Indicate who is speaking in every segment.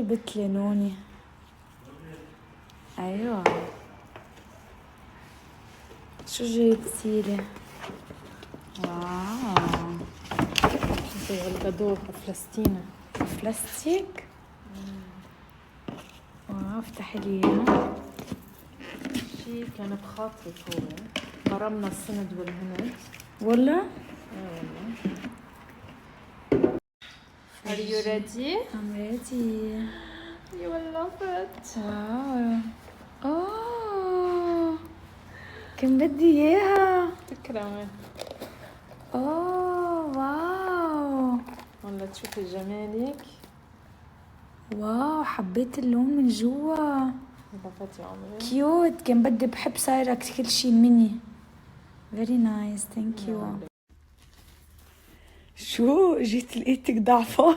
Speaker 1: جايبتلي نوني؟ ايوه، شو جايبتيلي؟ واو،
Speaker 2: زي الغدوة فلسطيني.
Speaker 1: بلاستيك؟ واو، افتحي لي اياه.
Speaker 2: شي كان بخاطري هو، برمنا السند والهند.
Speaker 1: والله؟
Speaker 2: ايه والله. Are you ready?
Speaker 1: I'm ready.
Speaker 2: You will love it.
Speaker 1: واو، اوه كان بدي اياها.
Speaker 2: تكرمي.
Speaker 1: اوه واو
Speaker 2: والله تشوفي جمالك.
Speaker 1: واو، حبيت اللون من جوا.
Speaker 2: لفتي عمري.
Speaker 1: كيوت، كان بدي بحب سايركس كل شي ميني. very nice, thank you. شو جيت لقيتك ضعفان؟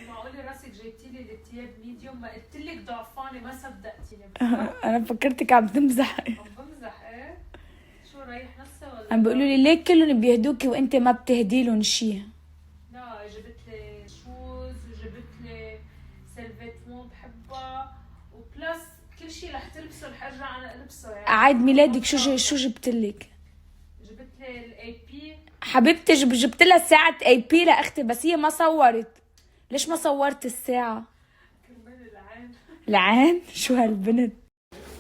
Speaker 2: معقولة راسك جايبتيلي الثياب ميديوم؟ ما قلتلك ضعفانة ما صدقتيني.
Speaker 1: انا فكرتك عم تمزح.
Speaker 2: عم بمزح. ايه شو رايح نفسها ولا؟
Speaker 1: عم بيقولوا لي ليه كلهم بيهدوكي وانت ما بتهدي لهم شيء؟
Speaker 2: لا، جبت لي شوز وجبت لي سلفيتمون بحبها وبلس كل شيء رح تلبسه رح ارجع انا البسه يعني.
Speaker 1: عيد ميلادك شو جبتلك؟
Speaker 2: جبت لي الاي بي
Speaker 1: حبيبتي، جبت لها ساعة اي بي لاختي، بس هي ما صورت. ليش ما صورت الساعة؟
Speaker 2: كرمال العين.
Speaker 1: العين؟ شو هالبنت؟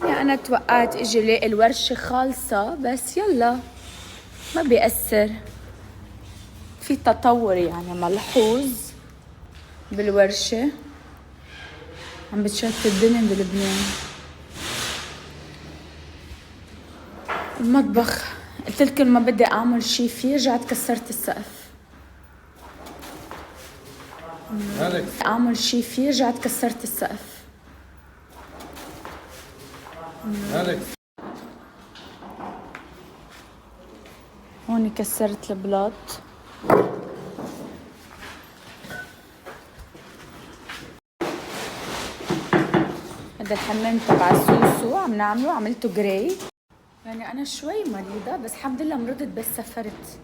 Speaker 1: يا انا توقعت اجي الاقي الورشة خالصة، بس يلا ما بيأثر، في تطور يعني ملحوظ بالورشة. عم بتشتت الدنيا بلبنان. المطبخ قلت لكم ما بدي اعمل شي فيه، رجعت كسرت السقف. اعمل شي فيه، رجعت كسرت السقف. هون كسرت البلاط. هذا الحمام تبع سوسو عم نعمله، عملته جراي. يعني انا شوي مريضة بس الحمد لله مرضت بس سافرت.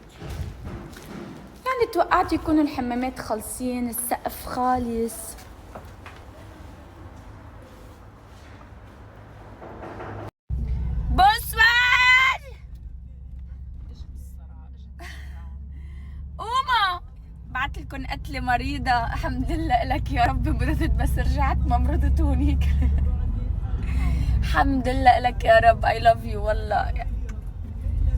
Speaker 1: يعني توقعت يكونوا الحمامات خالصين، السقف خالص. بونسوار. قوموا، بعت لكم قتلة مريضة. الحمد لله لك يا رب مرضت بس رجعت ما مرضت هونيك. الحمد لله لك يا رب. I love you والله.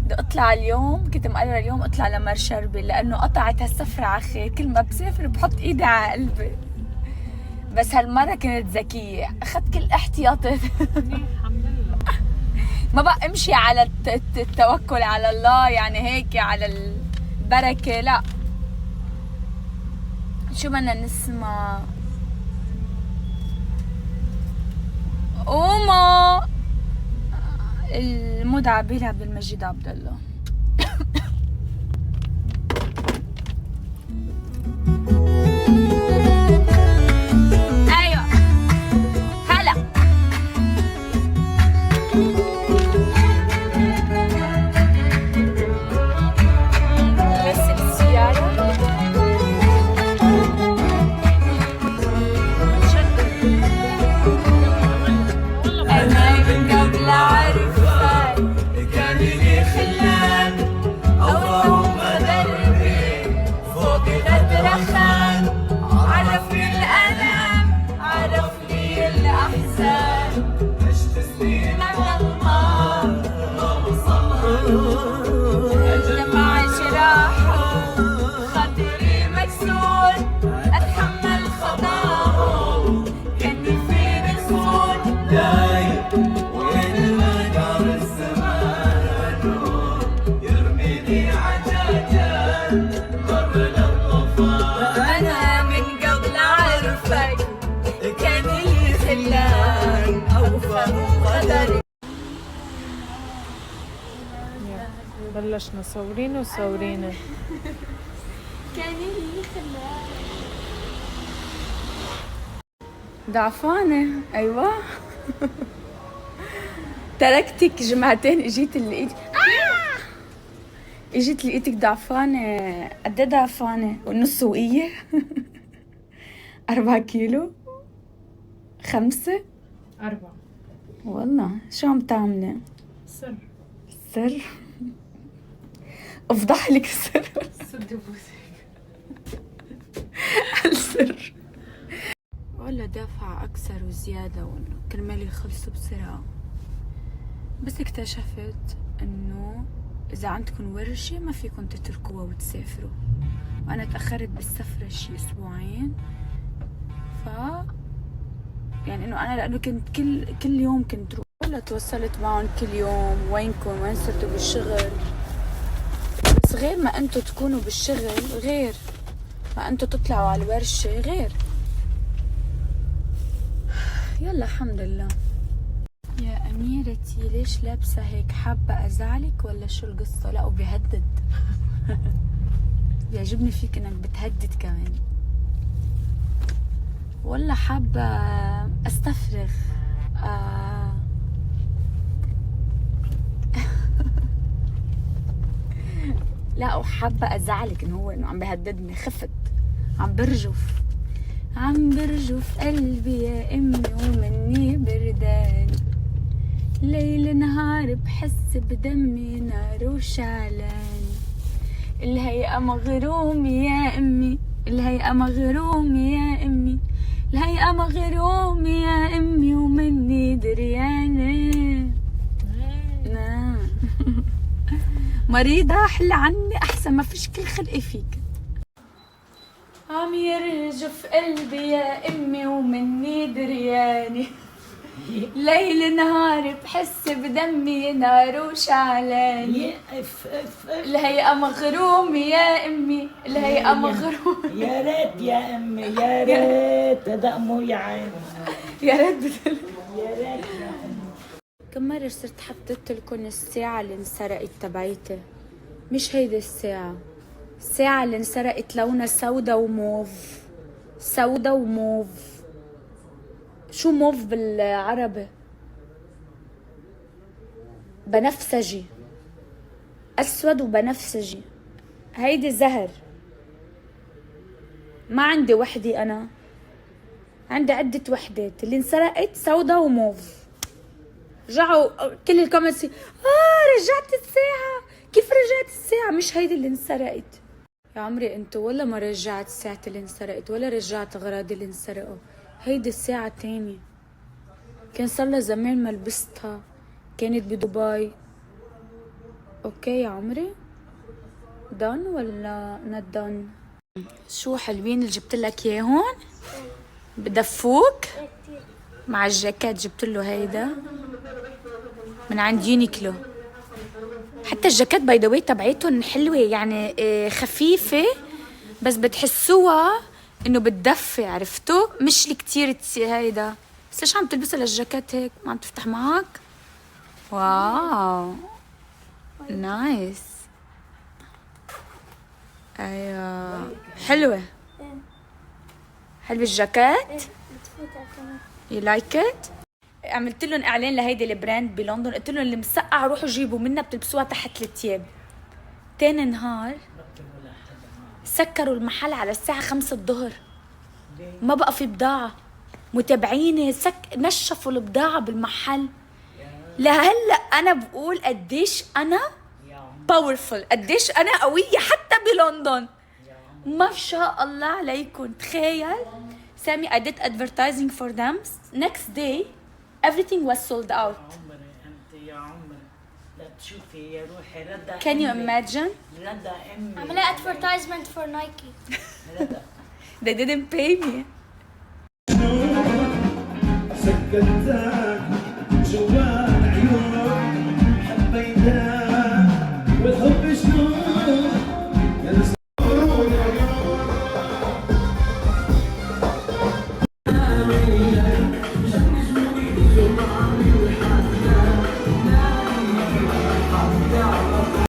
Speaker 1: بدي اطلع اليوم، كنت مقررة اليوم اطلع لمرشا اربيل لانه قطعت هالسفرة على خير. كل ما بسافر بحط ايدي على قلبي، بس هالمرة كنت ذكية، اخذت كل احتياطات.
Speaker 2: الحمد لله.
Speaker 1: ما بقى امشي على التوكل على الله، يعني هيك على البركة، لا. شو بدنا نسمع؟ قوموا. المدعبيل عبد المجيد عبد الله. ايوه هلا. غسل السيارة. انا من قبل عرفك كان لي خلان، اول غدر فوق غدر خان، عرفني الالم عرفني الاحزان، عشت سنين على الماء ما وصلها، دمع جراحه خاطري مكسور، اتحمل خطاهم كاني في نسون، دايب وين ما دار الزمان يرميني عجاجان مر للطوفان. انا من قبل عرفك كان لي خلان، اوفى وغدر.
Speaker 2: بلشنا صورينه وصورينه.
Speaker 1: كان لي خلان. ضعفانة. ايوه. تركتك جمعتين، اجيت لقيت اجيت لقيتك ضعفانة. قد ايه ضعفانة؟ والنص وقية. 4 كيلو؟ 5؟
Speaker 2: 4.
Speaker 1: والله شو عم تعملي؟
Speaker 2: سر.
Speaker 1: سر؟ افضح لك السر.
Speaker 2: سد بوسك.
Speaker 1: السر ولا دافع أكثر وزيادة وإنه كرمال يخلصوا بسرعة. بس اكتشفت إنه إذا عندكم ورشة ما فيكم تتركوها وتسافروا، وأنا تأخرت بالسفرة شي أسبوعين. يعني إنه أنا لأنه كنت كل يوم كنت روح، ولا تواصلت معهم كل يوم وينكم وين صرتوا بالشغل. بس غير ما أنتوا تكونوا بالشغل، غير ما أنتوا تطلعوا على الورشة، غير. يلا الحمد لله. يا أميرتي ليش لابسة هيك؟ حابة أزعلك ولا شو القصة؟ لا وبيهدد. بيعجبني فيك إنك بتهدد كمان. والله حابة أستفرغ. لا وحابة أزعلك إنه عم بيهددني. خفت عم برجف قلبي يا أمي ومني بردان، ليل نهار بحس بدمي نار وشعلان، الهيئة مغرومة يا أمي، الهيئة مغرومة يا أمي، الهيئة مغرومة يا أمي ومني دريانة. نعم. مريضة حل عني أحسن، ما فيش كل خلقي فيك. عم يرجف قلبي يا أمي ومني درياني، ليل نهار بحس بدمي نار وشعلاني، الهيئة مغرومة يا أمي، الهيئة مغرومة.
Speaker 3: يا ريت يا أمي، يا ريت دقموا يا عيني،
Speaker 1: يا ريت
Speaker 3: يا ريت يا أمي.
Speaker 1: كم مرة صرت حطيت لكم الساعة اللي انسرقت تبعيتي؟ مش هيدي الساعة، الساعة اللي انسرقت لونها سودا وموف. سودا وموف. شو موف بالعربي؟ بنفسجي، أسود وبنفسجي. هيدي زهر. ما عندي وحدة أنا، عندي عدة وحدات. اللي انسرقت سودا وموف. رجعوا كل الكومنتس رجعت الساعة، كيف رجعت الساعة؟ مش هيدي اللي انسرقت يا عمري. انتو ولا ما رجعت ساعة اللي انسرقت ولا رجعت اغراضي اللي انسرقوا. هيدي الساعة تانية، كان صار لها زمان ما لبستها، كانت بدبي. اوكي يا عمري، دون ولا نت دون؟ شو حلوين اللي جبت لك اياهم؟ بدفوك مع الجاكيت. جبت له هيدا من عند يونيكلو. حتى الجاكيت باي ذا واي تبعيتهم حلوه، يعني خفيفه بس بتحسوها انه بتدفي، عرفتوا؟ مش كتير هيدا. بس ليش عم تلبسها للجاكيت هيك؟ ما عم تفتح معك؟ واو نايس. ايوه حلوه، حلو الجاكيت. يو لايك ات؟ عملت لهم اعلان لهيدي البراند بلندن، قلت لهم اللي مسقع روحوا جيبوا منها، بتلبسوها تحت الثياب. تاني نهار سكروا المحل على الساعة 5 الظهر، ما بقى في بضاعة. متابعيني نشفوا البضاعة بالمحل. لهلا انا بقول قديش انا باورفul، قديش انا قوية حتى بلندن. ما شاء الله عليكم. تخيل سامي I did advertising for them. Next day everything was sold out.
Speaker 3: عمري أنت يا عمري، لا تشوفي يا روحي رضا.
Speaker 1: Can you imagine?
Speaker 3: رضا أمي.
Speaker 4: عملها advertisement for Nike.
Speaker 3: رضا.
Speaker 1: They didn't pay me.
Speaker 5: سكتك جوا